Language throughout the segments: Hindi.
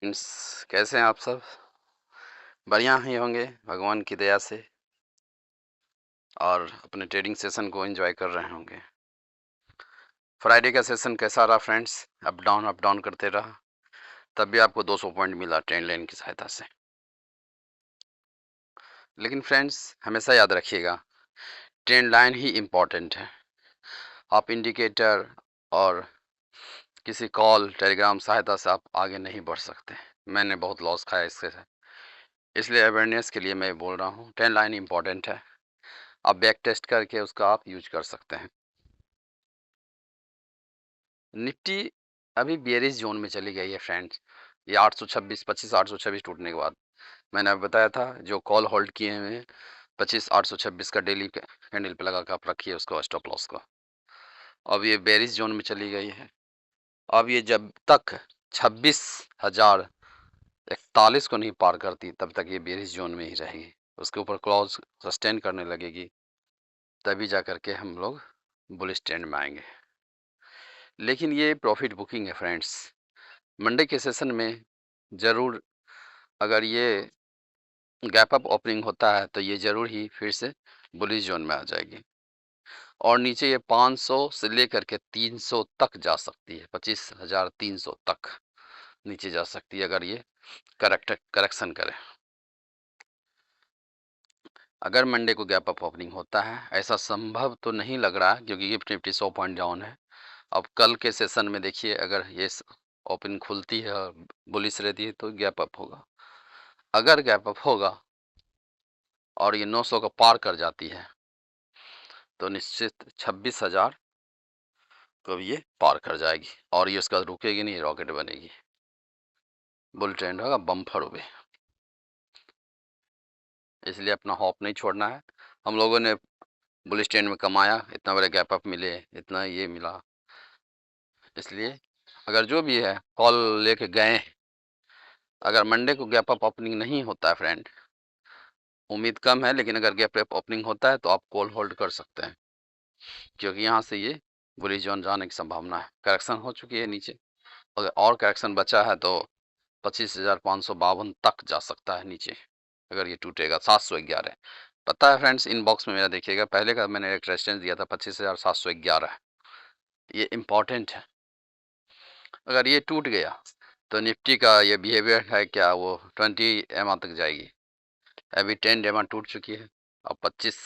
कैसे हैं आप सब? बढ़िया ही होंगे भगवान की दया से, और अपने ट्रेडिंग सेशन को एंजॉय कर रहे होंगे। फ्राइडे का सेशन कैसा रहा फ्रेंड्स? अप डाउन करते रहा, तब भी आपको 200 पॉइंट मिला ट्रेंड लाइन की सहायता से। लेकिन फ्रेंड्स, हमेशा याद रखिएगा, ट्रेंड लाइन ही इम्पॉर्टेंट है। आप इंडिकेटर और किसी कॉल टेलीग्राम सहायता से आप आगे नहीं बढ़ सकते। मैंने बहुत लॉस खाया इससे, इसलिए अवेयरनेस के लिए मैं बोल रहा हूँ, ट्रेंड लाइन इम्पॉर्टेंट है। आप बैक टेस्ट करके उसका आप यूज कर सकते हैं। निफ्टी अभी बेयरिश जोन में चली गई है फ्रेंड्स। ये 826 826 टूटने के बाद मैंने अभी बताया था, जो कॉल होल्ड किए हुए हैं 826 का डेली कैंडल पे लगा के आप रखिए उसको, स्टॉप लॉस को। अब ये बेयरिश जोन में चली गई है। अब ये जब तक 26,041 को नहीं पार करती, तब तक ये बेयरिश जोन में ही रहेगी। उसके ऊपर क्रॉस सस्टेन करने लगेगी, तभी जा करके हम लोग बुलिश ट्रेंड में आएंगे। लेकिन ये प्रॉफिट बुकिंग है फ्रेंड्स। मंडे के सेशन में ज़रूर, अगर ये गैप अप ओपनिंग होता है तो ये ज़रूर ही फिर से बुलिश जोन में आ जाएगी, और नीचे ये 500 से लेकर के 300 तक जा सकती है। 25,300 तक नीचे जा सकती है अगर ये करेक्शन करे। अगर मंडे को गैप अप ओपनिंग होता है, ऐसा संभव तो नहीं लग रहा है क्योंकि गिफ्ट निफ्टी 100 पॉइंट डाउन है। अब कल के सेशन में देखिए, अगर ये ओपन खुलती है और बुलिश रहती है तो गैप अप होगा। अगर गैप अप होगा और ये 900 का पार कर जाती है तो निश्चित 26,000 को ये पार कर जाएगी, और ये उसका रुकेगी नहीं, रॉकेट बनेगी, बुल ट्रेंड होगा, बम्फर हुए। इसलिए अपना हॉप नहीं छोड़ना है। हम लोगों ने बुलिश ट्रेंड में कमाया, इतना बड़े गैप अप मिले, इतना ये मिला। इसलिए अगर जो भी है कॉल लेके गए, अगर मंडे को गैप अप ओपनिंग नहीं होता है फ्रेंड, उम्मीद कम है, लेकिन अगर गैप अप ओपनिंग होता है तो आप कॉल होल्ड कर सकते हैं, क्योंकि यहाँ से ये बुलिश जोन जाने की संभावना है। करेक्शन हो चुकी है नीचे, अगर और करेक्शन बचा है तो 25,552 तक जा सकता है नीचे, अगर ये टूटेगा। 711 पता है फ्रेंड्स, इनबॉक्स में मेरा देखिएगा, पहले का मैंने एक रेजिस्टेंस दिया था 25,711, ये इम्पॉर्टेंट है। अगर ये टूट गया तो निफ्टी का ये बिहेवियर है क्या, वो 20 एम तक जाएगी। अभी 10 एम टूट चुकी है, अब 25,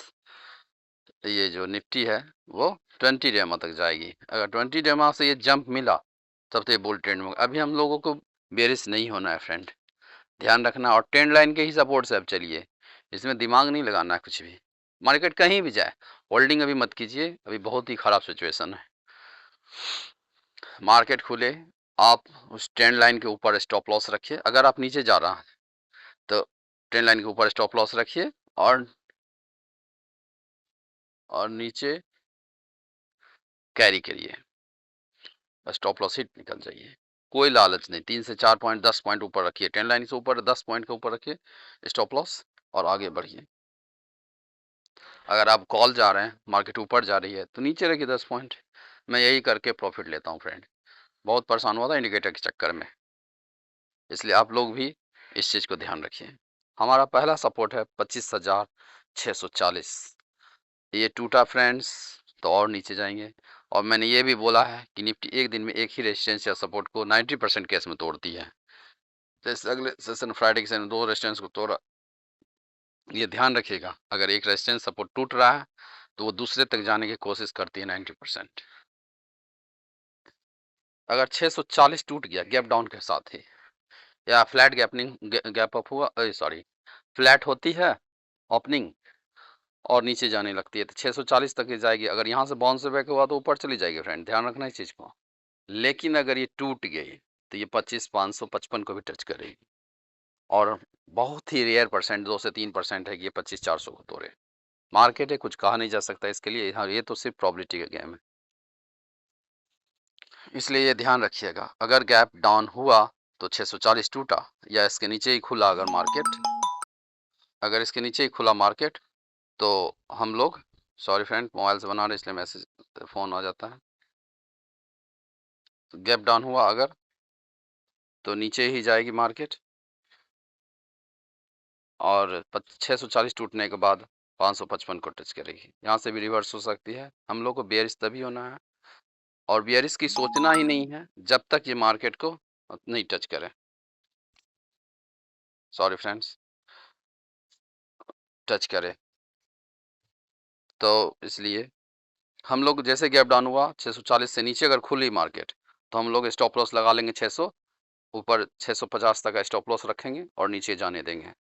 ये जो निफ्टी है वो 20 डेमा तक जाएगी। अगर 20 डेमा से ये जंप मिला तब तो ये बुल ट्रेंड में। अभी हम लोगों को बेरिश नहीं होना है फ्रेंड, ध्यान रखना। और ट्रेंड लाइन के ही सपोर्ट से अब चलिए, इसमें दिमाग नहीं लगाना है कुछ भी। मार्केट कहीं भी जाए, होल्डिंग अभी मत कीजिए, अभी बहुत ही खराब सिचुएशन है। मार्केट खुले, आप उस ट्रेंड लाइन के ऊपर स्टॉप लॉस रखिए। अगर आप नीचे जा रहा है तो ट्रेंड लाइन के ऊपर स्टॉप लॉस रखिए, और नीचे कैरी करिए, स्टॉप लॉस हिट निकल जाइए। कोई लालच नहीं, 3 से 4 पॉइंट 10 पॉइंट ऊपर रखिए, ट्रेंड लाइन से ऊपर 10 पॉइंट के ऊपर रखिए स्टॉप लॉस, और आगे बढ़िए। अगर आप कॉल जा रहे हैं, मार्केट ऊपर जा रही है तो नीचे रखिए 10 पॉइंट। मैं यही करके प्रॉफिट लेता हूँ फ्रेंड, बहुत परेशान हुआ था इंडिकेटर के चक्कर में। इसलिए आप लोग भी इस चीज़ को ध्यान रखिए। हमारा पहला सपोर्ट है 25,640, ये टूटा फ्रेंड्स तो और नीचे जाएंगे। और मैंने ये भी बोला है कि निफ्टी एक दिन में एक ही रेजिस्टेंस या सपोर्ट को 90% केस में तोड़ती है। जैसे अगले सेशन फ्राइडे के सेशन 2 रेजिस्टेंस को तोड़ा, ये ध्यान रखिएगा। अगर एक रेजिस्टेंस सपोर्ट टूट रहा है तो वो दूसरे तक जाने की कोशिश करती है 90%। अगर 640 टूट गया गैप डाउन के साथ ही, या फ्लैट गैपनिंग गैप अप हुआ, सॉरी, फ्लैट होती है ओपनिंग और नीचे जाने लगती है, तो 640 तक ही जाएगी। अगर यहाँ से बाउंस बैक हुआ तो ऊपर चली जाएगी फ्रेंड, ध्यान रखना इस चीज़ को। लेकिन अगर ये टूट गई तो ये 25,555 को भी टच करेगी, और बहुत ही रेयर परसेंट, 2 से 3% है कि ये 25,400 को तोड़े। मार्केट है, कुछ कहा नहीं जा सकता इसके लिए। हाँ, ये तो सिर्फ प्रॉबिलिटी का गेम है, इसलिए ये ध्यान रखिएगा। अगर गैप डाउन हुआ तो 640 टूटा या इसके नीचे ही खुला, अगर मार्केट, अगर इसके नीचे ही खुला मार्केट, तो हम लोग, सॉरी फ्रेंड मोबाइल से बना रहे इसलिए मैसेज फ़ोन आ जाता है। गैप डाउन हुआ अगर, तो नीचे ही जाएगी मार्केट, और 640 टूटने के बाद 555 को टच करेगी। यहाँ से भी रिवर्स हो सकती है। हम लोग को बेयरिश तभी होना है, और बेयरिश की सोचना ही नहीं है जब तक ये मार्केट को नहीं टच करे। सॉरी फ्रेंड्स, टच करे। तो इसलिए हम लोग जैसे गैप डाउन हुआ 640 से नीचे अगर खुली मार्केट, तो हम लोग स्टॉप लॉस लगा लेंगे 600, ऊपर 650 तक का स्टॉप लॉस रखेंगे और नीचे जाने देंगे।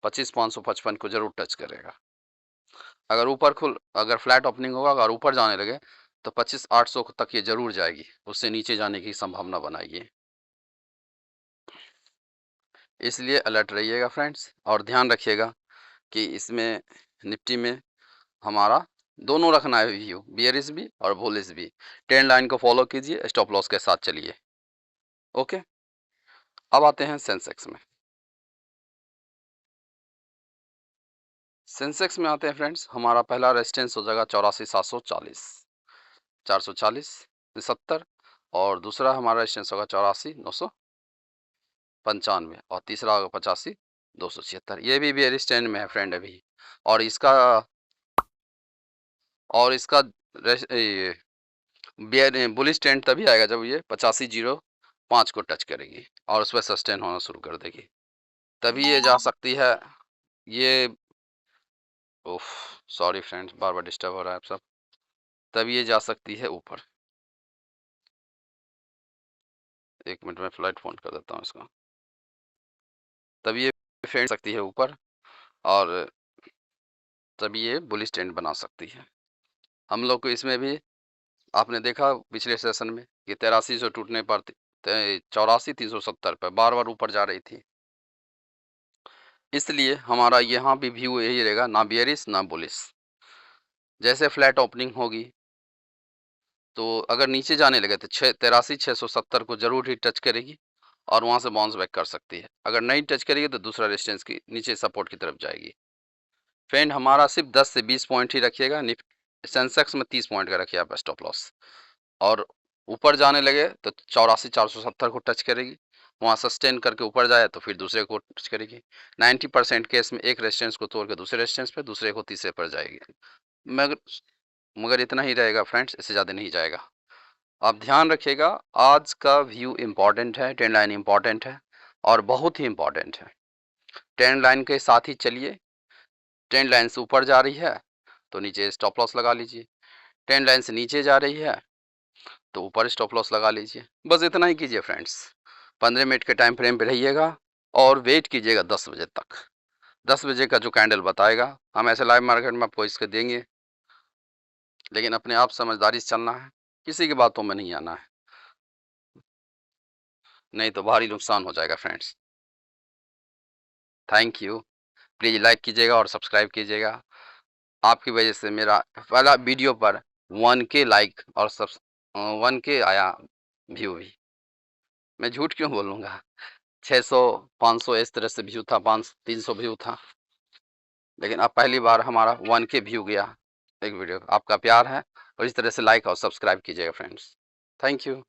25,555 को जरूर टच करेगा। अगर फ्लैट ओपनिंग होगा, अगर ऊपर जाने लगे तो 25,800 तक ये जरूर जाएगी, उससे नीचे जाने की संभावना बनाइए। इसलिए अलर्ट रहिएगा फ्रेंड्स, और ध्यान रखिएगा कि इसमें निफ्टी में हमारा दोनों रखना है व्यू, बियरिश भी और बुलिश भी। ट्रेंड लाइन को फॉलो कीजिए, स्टॉप लॉस के साथ चलिए। ओके, अब आते हैं सेंसेक्स में। सेंसेक्स में आते हैं फ्रेंड्स, हमारा पहला रेजिस्टेंस हो जाएगा 84,740, 440-70, और दूसरा हमारा रेजिस्टेंस होगा 84,995, और तीसरा होगा 85,276। ये भी बेयरिश ट्रेंड में है फ्रेंड अभी, और इसका बुलिश ट्रेंड तभी आएगा जब ये 85,05 को टच करेगी और उस पर सस्टेन होना शुरू कर देगी, तभी ये जा सकती है। ये ओफ, सॉरी फ्रेंड्स, बार बार डिस्टर्ब हो रहा है आप सब। तभी ये जा सकती है ऊपर। एक मिनट में फ्लाइट फोन कर देता हूँ इसका। तभी ये फेंक सकती है ऊपर, और तभी ये बुलिश ट्रेंड बना सकती है। हम लोग को इसमें भी आपने देखा पिछले सेशन में कि 8300 टूटने पर 84,370 पर बार बार ऊपर जा रही थी। इसलिए हमारा यहाँ भी व्यू यही रहेगा, ना बियरिश ना बुलिश। जैसे फ्लैट ओपनिंग होगी तो अगर नीचे जाने लगे तो 83,670 को जरूर ही टच करेगी और वहां से बाउंस बैक कर सकती है। अगर नहीं टच करेगी तो दूसरा रेजिस्टेंस की नीचे सपोर्ट की तरफ जाएगी। फ्रेंड, हमारा सिर्फ 10 से 20 पॉइंट ही रखिएगा। सेंसेक्स में 30 पॉइंट का रखिए आप स्टॉप लॉस, और ऊपर जाने लगे तो 84,470 को टच करेगी, वहाँ सस्टेन करके ऊपर जाए तो फिर दूसरे को टच करेगी। 90% केस में एक रेजिस्टेंस को तोड़ के दूसरे रेजिस्टेंस पे, दूसरे को तीसरे पर जाएगी। मगर मगर इतना ही रहेगा फ्रेंड्स, इससे ज़्यादा नहीं जाएगा। आप ध्यान रखिएगा, आज का व्यू इम्पॉर्टेंट है, ट्रेंड लाइन इम्पॉर्टेंट है और बहुत ही इम्पॉर्टेंट है। ट्रेंड लाइन के साथ ही चलिए। ट्रेंड लाइन से ऊपर जा रही है तो नीचे स्टॉप लॉस लगा लीजिए, ट्रेंड लाइन से नीचे जा रही है तो ऊपर स्टॉप लॉस लगा लीजिए। बस इतना ही कीजिए फ्रेंड्स। 15 मिनट के टाइम फ्रेम पे रहिएगा और वेट कीजिएगा 10 बजे तक। 10 बजे का जो कैंडल बताएगा, हम ऐसे लाइव मार्केट में आपको इसके देंगे, लेकिन अपने आप समझदारी से चलना है, किसी की बातों में नहीं आना है, नहीं तो भारी नुकसान हो जाएगा friends. Thank you. Please like कीजिएगा और सब्सक्राइब कीजिएगा। आपकी वजह से मेरा पहला वीडियो पर 1K लाइक और 1K आया व्यू भी। मैं झूठ क्यों बोलूँगा, 600 500 इस तरह से व्यू था, 500-300 व्यू था, लेकिन अब पहली बार हमारा 1K व्यू गया एक वीडियो। आपका प्यार है, और इस तरह से लाइक और सब्सक्राइब कीजिएगा फ्रेंड्स। Thank you.